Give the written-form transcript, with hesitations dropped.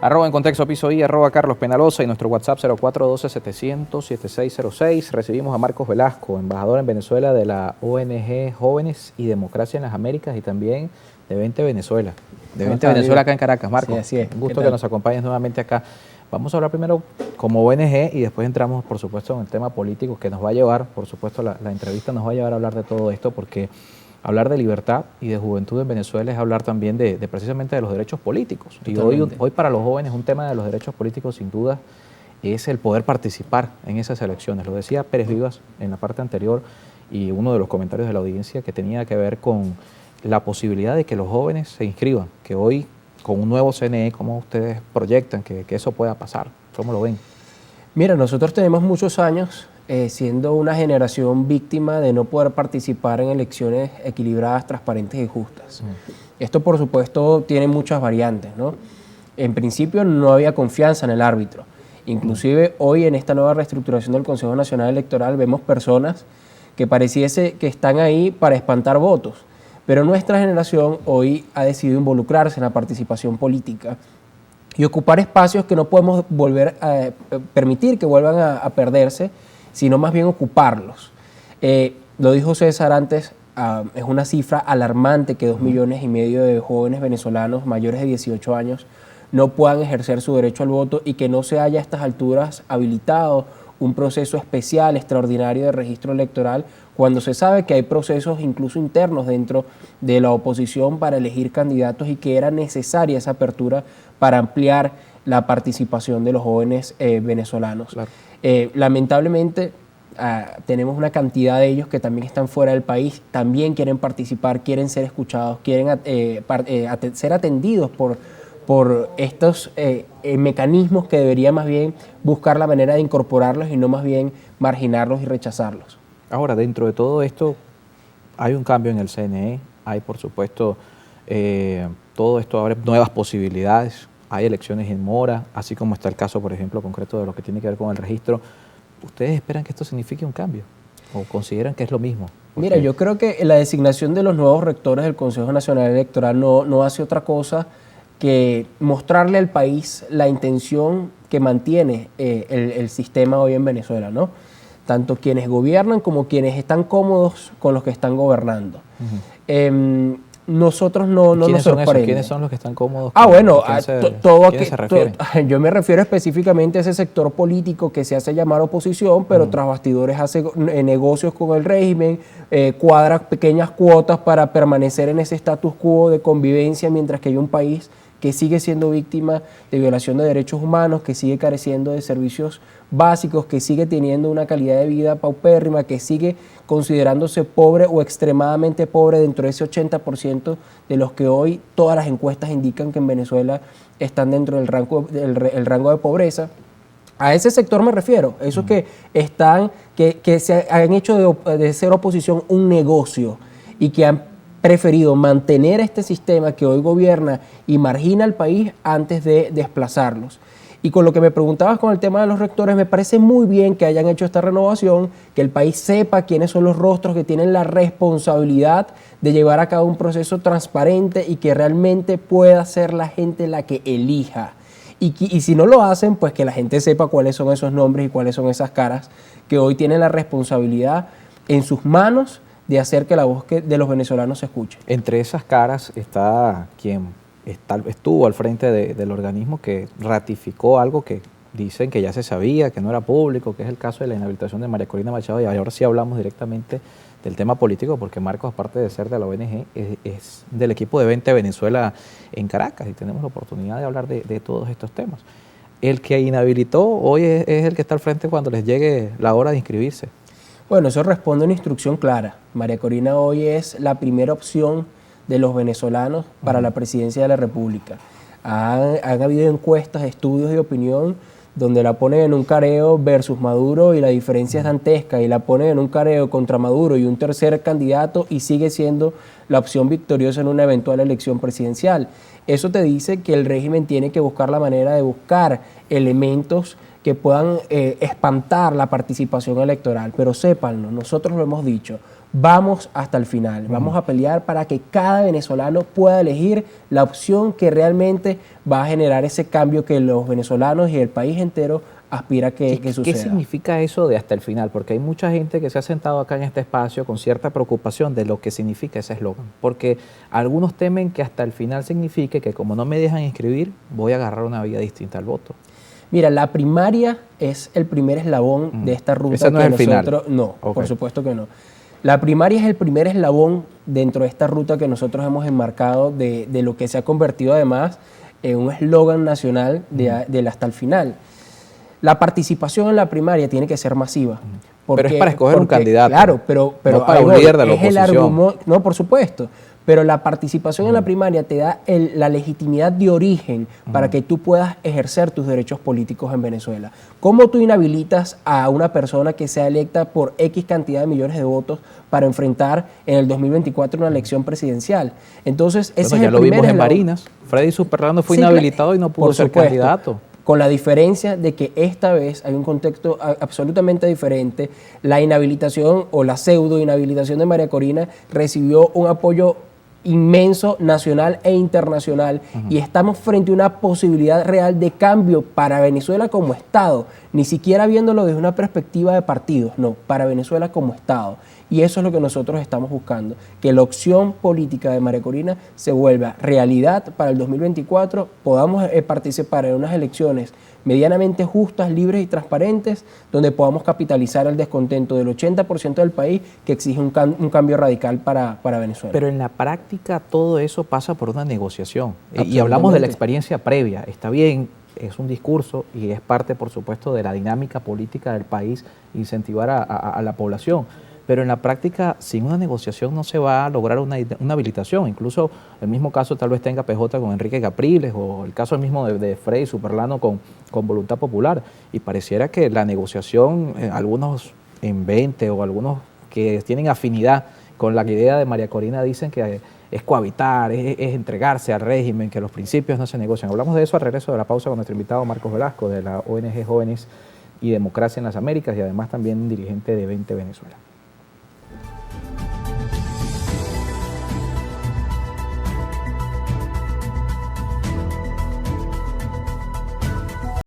En contexto piso I, Carlos Penaloza y nuestro WhatsApp 0412-700-7606. Recibimos a Marcos Velasco, embajador en Venezuela de la ONG Jóvenes y Democracia en las Américas y también de 20 Venezuela. De 20 Venezuela acá en Caracas. Marcos, sí, así es. Un gusto que nos acompañes nuevamente acá. Vamos a hablar primero como ONG y después entramos, por supuesto, en el tema político que nos va a llevar, por supuesto, la entrevista nos va a llevar a hablar de todo esto porque hablar de libertad y de juventud en Venezuela es hablar también de precisamente de los derechos políticos. Totalmente. Y hoy para los jóvenes un tema de los derechos políticos sin duda es el poder participar en esas elecciones. Lo decía Pérez Vivas en la parte anterior y uno de los comentarios de la audiencia que tenía que ver con la posibilidad de que los jóvenes se inscriban, que hoy con un nuevo CNE, ¿cómo ustedes proyectan que eso pueda pasar? ¿Cómo lo ven? Mira, nosotros tenemos muchos años siendo una generación víctima de no poder participar en elecciones equilibradas, transparentes y justas. Esto, por supuesto, tiene muchas variantes, ¿no? En principio no había confianza en el árbitro. Inclusive hoy en esta nueva reestructuración del Consejo Nacional Electoral vemos personas que pareciese que están ahí para espantar votos. Pero nuestra generación hoy ha decidido involucrarse en la participación política y ocupar espacios que no podemos volver a permitir que vuelvan a perderse, sino más bien ocuparlos. Lo dijo César antes, es una cifra alarmante que 2,5 millones de jóvenes venezolanos mayores de 18 años no puedan ejercer su derecho al voto y que no se haya a estas alturas habilitado un proceso especial, extraordinario de registro electoral, cuando se sabe que hay procesos incluso internos dentro de la oposición para elegir candidatos y que era necesaria esa apertura para ampliar la participación de los jóvenes venezolanos. Claro. Lamentablemente tenemos una cantidad de ellos que también están fuera del país, también quieren participar, quieren ser escuchados, quieren ser atendidos por estos mecanismos que debería más bien buscar la manera de incorporarlos y no más bien marginarlos y rechazarlos. Ahora, dentro de todo esto, hay un cambio en el CNE, hay por supuesto, todo esto abre nuevas posibilidades, hay elecciones en mora, así como está el caso, por ejemplo, concreto de lo que tiene que ver con el registro. ¿Ustedes esperan que esto signifique un cambio o consideran que es lo mismo? Mira, yo creo que la designación de los nuevos rectores del Consejo Nacional Electoral no hace otra cosa que mostrarle al país la intención que mantiene el sistema hoy en Venezuela, ¿no? Tanto quienes gobiernan como quienes están cómodos con los que están gobernando. Nosotros no nos sorprende. ¿Quiénes son los que están cómodos? Bueno, yo me refiero específicamente a ese sector político que se hace llamar oposición, pero tras bastidores hace negocios con el régimen, cuadra pequeñas cuotas para permanecer en ese status quo de convivencia mientras que hay un país que sigue siendo víctima de violación de derechos humanos, que sigue careciendo de servicios básicos, que sigue teniendo una calidad de vida paupérrima, que sigue considerándose pobre o extremadamente pobre dentro de ese 80% de los que hoy todas las encuestas indican que en Venezuela están dentro del rango de pobreza. A ese sector me refiero, esos que se han hecho de ser oposición un negocio y que han preferido mantener este sistema que hoy gobierna y margina al país antes de desplazarlos. Y con lo que me preguntabas con el tema de los rectores, me parece muy bien que hayan hecho esta renovación, que el país sepa quiénes son los rostros que tienen la responsabilidad de llevar a cabo un proceso transparente y que realmente pueda ser la gente la que elija. Y si no lo hacen, pues que la gente sepa cuáles son esos nombres y cuáles son esas caras que hoy tienen la responsabilidad en sus manos de hacer que la voz de los venezolanos se escuche. Entre esas caras está quien estuvo al frente del organismo que ratificó algo que dicen que ya se sabía, que no era público, que es el caso de la inhabilitación de María Corina Machado, y ahora sí hablamos directamente del tema político, porque Marcos, aparte de ser de la ONG, es del equipo de 20 Venezuela en Caracas, y tenemos la oportunidad de hablar de todos estos temas. El que inhabilitó hoy es el que está al frente cuando les llegue la hora de inscribirse. Bueno, eso responde a una instrucción clara. María Corina hoy es la primera opción de los venezolanos para la presidencia de la República. Han habido encuestas, estudios de opinión donde la ponen en un careo versus Maduro y la diferencia es dantesca, y la ponen en un careo contra Maduro y un tercer candidato y sigue siendo la opción victoriosa en una eventual elección presidencial. Eso te dice que el régimen tiene que buscar la manera de buscar elementos que puedan espantar la participación electoral, pero sépanlo, nosotros lo hemos dicho, vamos hasta el final, vamos a pelear para que cada venezolano pueda elegir la opción que realmente va a generar ese cambio que los venezolanos y el país entero aspira que suceda. ¿Qué significa eso de hasta el final? Porque hay mucha gente que se ha sentado acá en este espacio con cierta preocupación de lo que significa ese eslogan. Porque algunos temen que hasta el final signifique que como no me dejan inscribir, voy a agarrar una vía distinta al voto. Mira, la primaria es el primer eslabón de esta ruta. Ese no es el final. No, por supuesto que no. La primaria es el primer eslabón dentro de esta ruta que nosotros hemos enmarcado de lo que se ha convertido además en un eslogan nacional del hasta el final. La participación en la primaria tiene que ser masiva. Pero es para escoger un candidato. Claro, pero no para un líder de la oposición. No, por supuesto. Pero la participación en la primaria te da la legitimidad de origen para que tú puedas ejercer tus derechos políticos en Venezuela. ¿Cómo tú inhabilitas a una persona que sea electa por X cantidad de millones de votos para enfrentar en el 2024 una elección presidencial? Entonces, ese es ya el lo primer vimos en eslabón. Barinas. Freddy Superlano fue inhabilitado y no pudo ser candidato. Con la diferencia de que esta vez hay un contexto absolutamente diferente. La inhabilitación o la pseudo inhabilitación de María Corina recibió un apoyo inmenso nacional e internacional y estamos frente a una posibilidad real de cambio para Venezuela como Estado, ni siquiera viéndolo desde una perspectiva de partidos, no, para Venezuela como Estado. Y eso es lo que nosotros estamos buscando, que la opción política de María Corina se vuelva realidad para el 2024, podamos participar en unas elecciones medianamente justas, libres y transparentes, donde podamos capitalizar el descontento del 80% del país que exige un cambio radical para Venezuela. Pero en la práctica todo eso pasa por una negociación. Y hablamos de la experiencia previa. Está bien, es un discurso y es parte, por supuesto, de la dinámica política del país, incentivar a la población. Pero en la práctica, sin una negociación no se va a lograr una habilitación. Incluso el mismo caso tal vez tenga PJ con Enrique Capriles o el caso mismo de Freddy Superlano con Voluntad Popular. Y pareciera que la negociación, algunos en 20 o algunos que tienen afinidad con la idea de María Corina dicen que es cohabitar, es entregarse al régimen, que los principios no se negocian. Hablamos de eso al regreso de la pausa con nuestro invitado Marcos Velasco de la ONG Jóvenes y Democracia en las Américas y además también dirigente de 20 Venezuela.